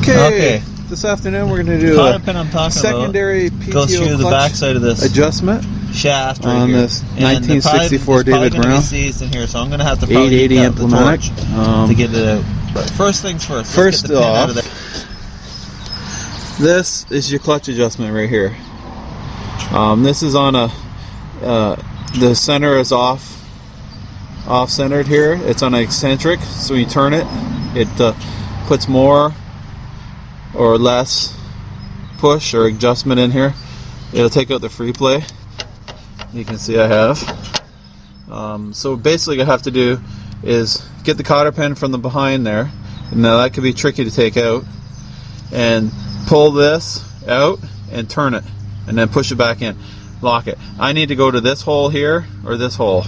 Okay, this afternoon we're going to do cotter pin I'm talking secondary about goes through PTO the backside of this adjustment shaft right on here. this 1964 David Brown. It's seized in here, so I'm going to have to probably 880 heat up the torch implementic. to get it out. But first things first, let's First get the pin out of off, there. this is your clutch adjustment right here. This is on a the center is off-centered here. It's on an eccentric, so when you turn it, it puts more or less push or adjustment in here. It'll take out the free play. You can see I have. So basically what I have to do is get the cotter pin from the behind there. Now that could be tricky to take out. And pull this out and turn it. And then push it back in. Lock it. I need to go to this hole here or this hole.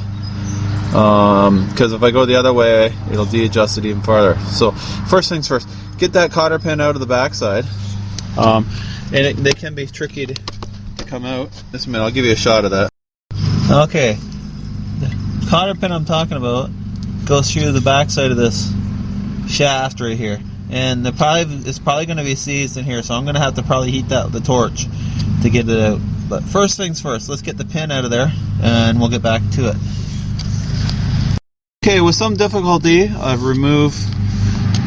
Because if I go the other way, it'll de-adjust it even farther. So first things first, get that cotter pin out of the backside. And they can be tricky to come out. Just a minute, I'll give you a shot of that. Okay, the cotter pin I'm talking about goes through the backside of this shaft right here, and it's probably going to be seized in here, so I'm going to have to probably heat the torch to get it out. But first things first, let's get the pin out of there and we'll get back to it. Okay, with some difficulty I've removed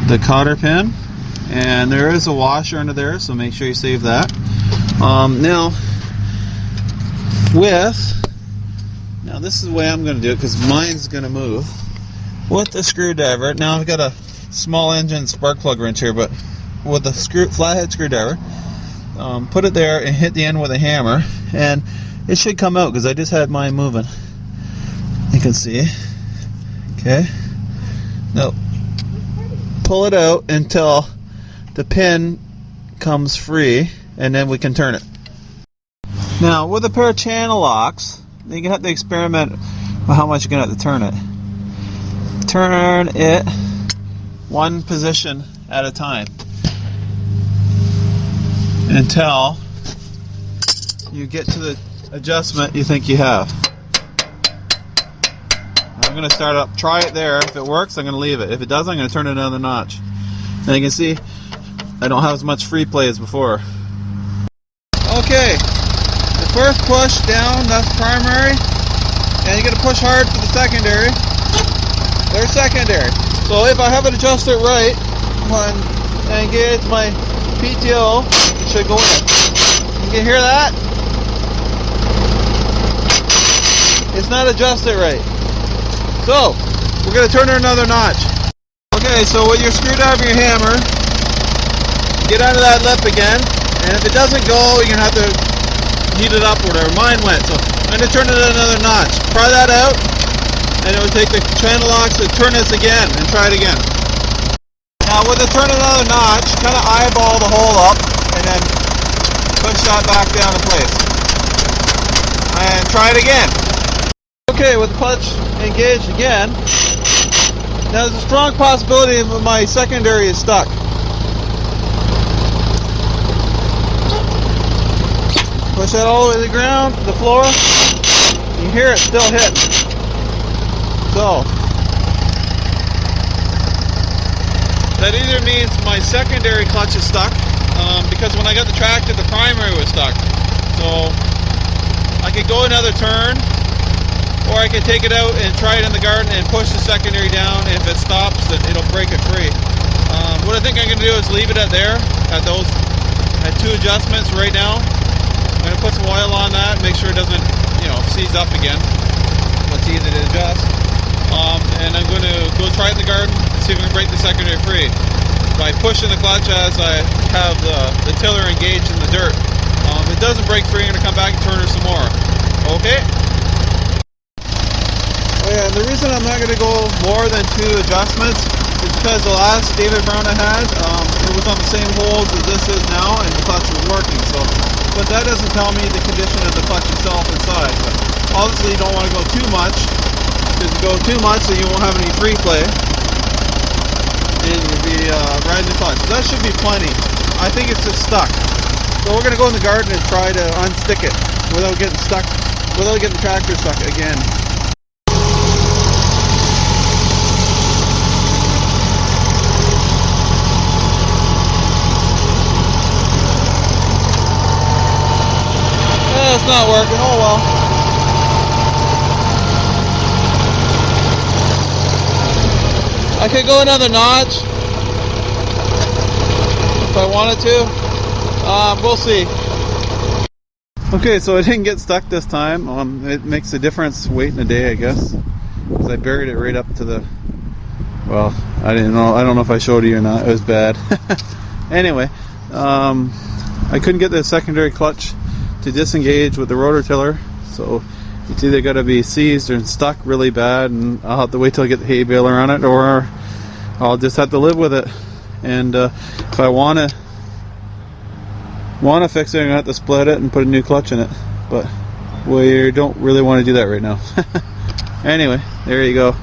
the cotter pin, and there is a washer under there, so make sure you save that. Now this is the way I'm going to do it, because mine's going to move. With the screwdriver, now I've got a small engine spark plug wrench here, but with the flathead screwdriver, put it there and hit the end with a hammer, and it should come out, because I just had mine moving. You can see. Okay. Now pull it out until the pin comes free, and then we can turn it. Now with a pair of channel locks, you're gonna have to experiment with how much you're gonna have to turn it. Turn it one position at a time until you get to the adjustment you think you have. I'm going to start up, try it there. If it works, I'm going to leave it. If it doesn't, I'm going to turn it another notch. And you can see I don't have as much free play as before. Okay, the first push down, that's primary, and you got to push hard for the secondary. There's secondary. So if I have it adjusted right, when I engage my PTO, it should go in. You can hear that? It's not adjusted right. So, we're going to turn it another notch. Okay, so with your screwdriver and your hammer, get under that lip again, and if it doesn't go, you're going to have to heat it up or whatever. Mine went, so I'm going to turn it another notch. Try that out, and it will take the channel locks to turn this again, and try it again. Now with the turn another notch, kind of eyeball the hole up, and then push that back down in place. And try it again. Okay, with the clutch engaged again, now there's a strong possibility that my secondary is stuck. Push that all the way to the ground, the floor. You hear it still hitting. So, that either means my secondary clutch is stuck, because when I got the tractor, the primary was stuck. So, I could go another turn, or I can take it out and try it in the garden and push the secondary down, and if it stops, then it'll break it free. What I think I'm going to do is leave it at two adjustments right now. I'm going to put some oil on that, make sure it doesn't, seize up again. It's easy to adjust. And I'm going to go try it in the garden and see if we can break the secondary free by pushing the clutch as I have the tiller engaged in the dirt. If it doesn't break free, I'm going to come back and turn her some more. Okay? Yeah, the reason I'm not going to go more than two adjustments is because the last David Brown I had, it was on the same holes as this is now, and the clutch was working. But that doesn't tell me the condition of the clutch itself inside. But obviously, you don't want to go too much, because if you go too much, then you won't have any free play, and you'll be riding the clutch. So that should be plenty. I think it's just stuck. So we're going to go in the garden and try to unstick it without getting the tractor stuck again. not working. Oh well. I could go another notch if I wanted to. We'll see. Okay, so I didn't get stuck this time. It makes a difference waiting a day, I guess, because I buried it right up to the. Well, I don't know if I showed you or not. It was bad. Anyway, I couldn't get the secondary clutch to disengage with the rotor tiller, so it's either got to be seized or stuck really bad, and I'll have to wait till I get the hay baler on it, or I'll just have to live with it. And if I want to fix it, I'm gonna have to split it and put a new clutch in it, but we don't really want to do that right now. Anyway, there you go.